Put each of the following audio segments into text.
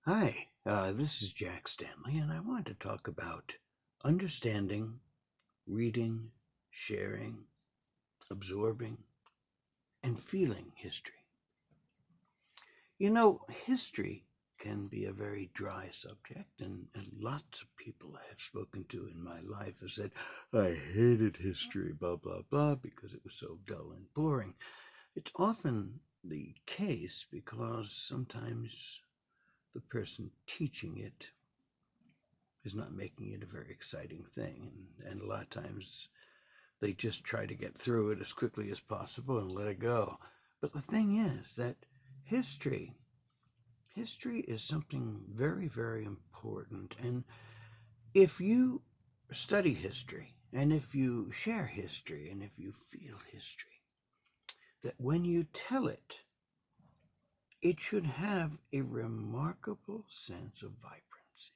Hi, this is Jack Stanley, and I want to talk about understanding, reading, sharing, absorbing, and feeling history. History can be a very dry subject, and lots of people I have spoken to in my life have said, I hated history, blah, blah, blah, because it was so dull and boring. It's often the case because sometimes the person teaching it is not making it a very exciting thing. And a lot of times they just try to get through it as quickly as possible and let it go. But the thing is that history, history is something very, very important. And if you study history, and if you share history, and if you feel history, that when you tell it, it should have a remarkable sense of vibrancy.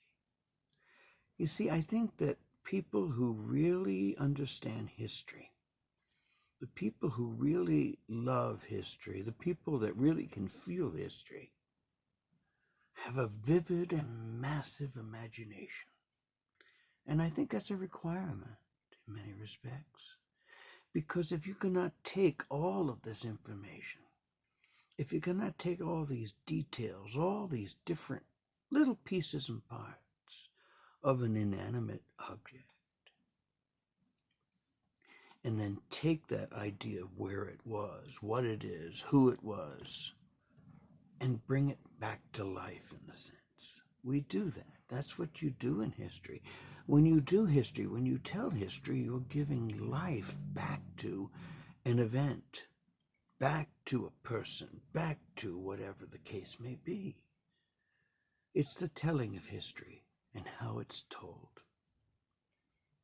You see, I think that people who really understand history, the people who really love history, the people that really can feel history, have a vivid and massive imagination. And I think that's a requirement in many respects. Because if you cannot take all of this information, if you cannot take all these details, all these different little pieces and parts of an inanimate object, and then take that idea of where it was, what it is, who it was, and bring it back to life in a sense. We do that. That's what you do in history. When you do history, when you tell history, you're giving life back to an event, back to a person, back to whatever the case may be. It's the telling of history and how it's told.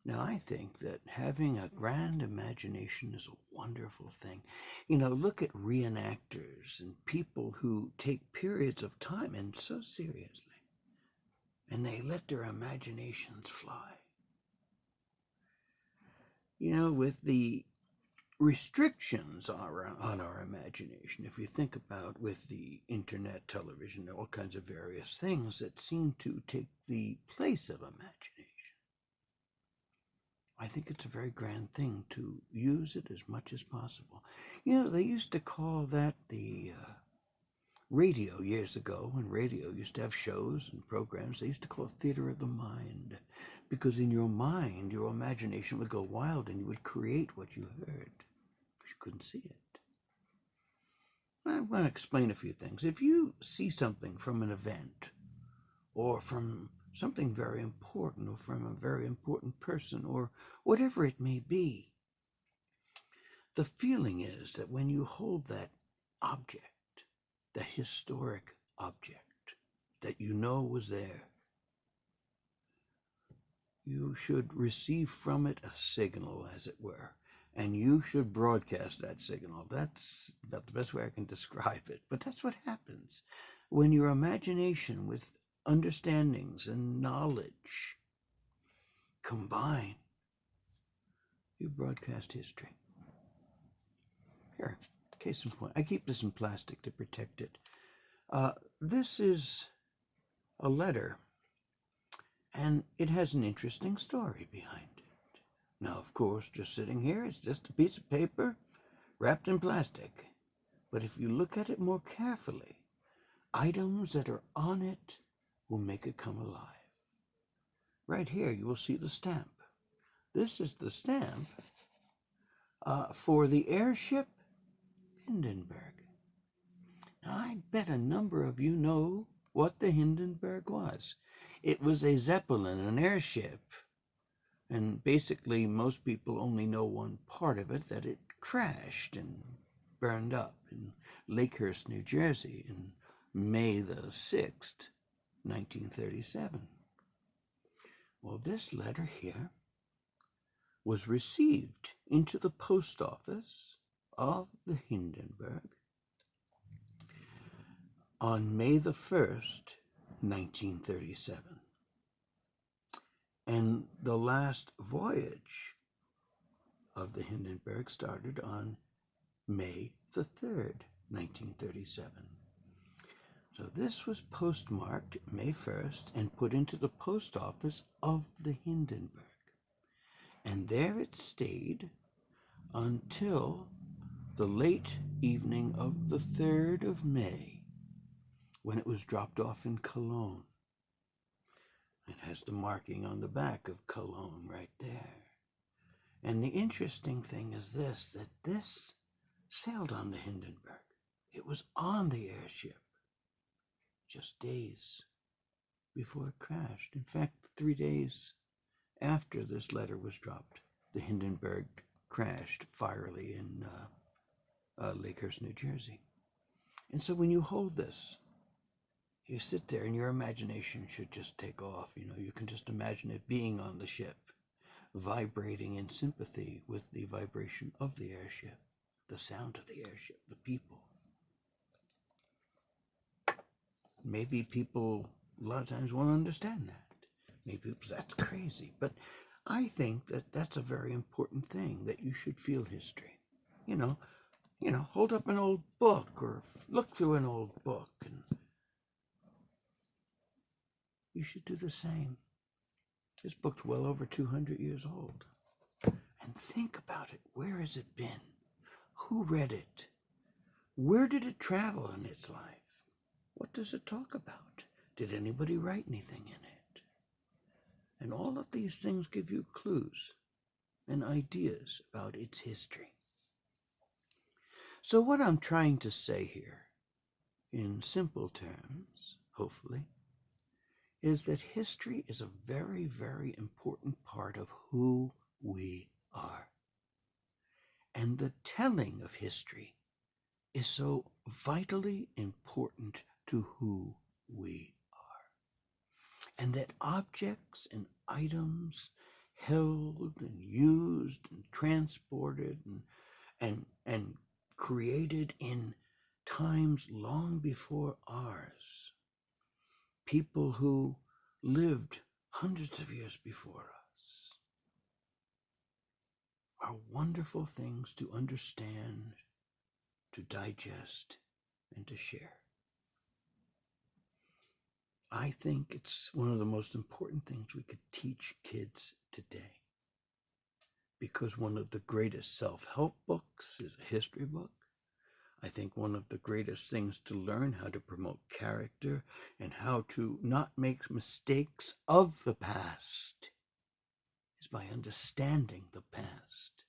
Now, I think that having a grand imagination is a wonderful thing. Look at reenactors and people who take periods of time and so seriously, and they let their imaginations fly. With the restrictions on our imagination, if you think about with the internet, television, all kinds of various things that seem to take the place of imagination, I think it's a very grand thing to use it as much as possible. They used to call that the radio years ago, when radio used to have shows and programs. They used to call it theater of the mind, because in your mind, your imagination would go wild and you would create what you heard, because you couldn't see it. I want to explain a few things. If you see something from an event, or from something very important, or from a very important person, or whatever it may be, the feeling is that when you hold that object, the historic object that you know was there, you should receive from it a signal, as it were, and you should broadcast that signal. That's about the best way I can describe it. But that's what happens when your imagination with understandings and knowledge combine. You broadcast history. Here, case in point. I keep this in plastic to protect it. This is a letter, and it has an interesting story behind it. Now, of course, just sitting here, it's just a piece of paper wrapped in plastic. But if you look at it more carefully, items that are on it will make it come alive. Right here, you will see the stamp. This is the stamp for the airship Hindenburg. Now, I bet a number of you know what the Hindenburg was. It was a Zeppelin, an airship. And basically, most people only know one part of it, that it crashed and burned up in Lakehurst, New Jersey in May the 6th, 1937. Well, this letter here was received into the post office of the Hindenburg on May the 1st, 1937. And the last voyage of the Hindenburg started on May the 3rd, 1937. So this was postmarked May 1st and put into the post office of the Hindenburg. And there it stayed until the late evening of the 3rd of May, when it was dropped off in Cologne. It has the marking on the back of Cologne right there. And the interesting thing is this, that this sailed on the Hindenburg. It was on the airship just days before it crashed. In fact, 3 days after this letter was dropped, the Hindenburg crashed fierily in Lakehurst, New Jersey. And so when you hold this, you sit there and your imagination should just take off. You can just imagine it being on the ship, vibrating in sympathy with the vibration of the airship, the sound of the airship, the people. Maybe people a lot of times won't understand that. Maybe people say, that's crazy. But I think that that's a very important thing, that you should feel history. Hold up an old book or look through an old book, and you should do the same. This book's well over 200 years old. And think about it. Where has it been? Who read it? Where did it travel in its life? What does it talk about? Did anybody write anything in it? And all of these things give you clues and ideas about its history. So what I'm trying to say here, in simple terms, hopefully, is that history is a very, very important part of who we are. And the telling of history is so vitally important to who we are. And that objects and items held and used and transported and created in times long before ours, people who lived hundreds of years before us, are wonderful things to understand, to digest, and to share. I think it's one of the most important things we could teach kids today, because one of the greatest self-help books is a history book. I think one of the greatest things to learn how to promote character and how to not make mistakes of the past is by understanding the past.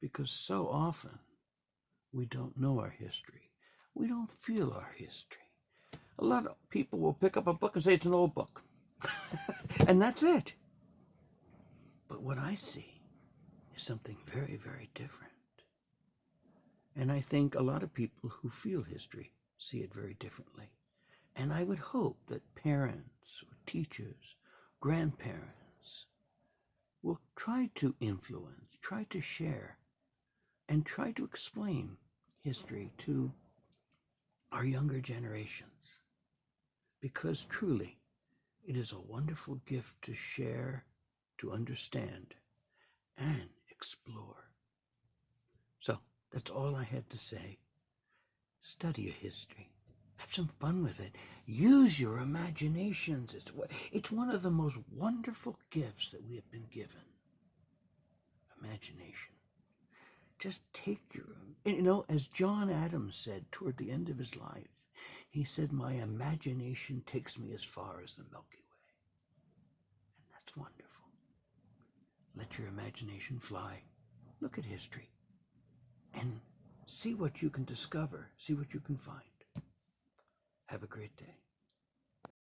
Because so often we don't know our history. We don't feel our history. A lot of people will pick up a book and say it's an old book. And that's it. But what I see is something very, very different. And I think a lot of people who feel history see it very differently. And I would hope that parents or teachers, grandparents, will try to influence, try to share, and try to explain history to our younger generations. Because truly, it is a wonderful gift to share, to understand, and explore. So, that's all I had to say. Study your history. Have some fun with it. Use your imaginations. It's one of the most wonderful gifts that we have been given. Imagination. Just take as John Adams said toward the end of his life, he said, my imagination takes me as far as the Milky Way. And that's wonderful. Let your imagination fly. Look at history. And see what you can discover. See what you can find. Have a great day.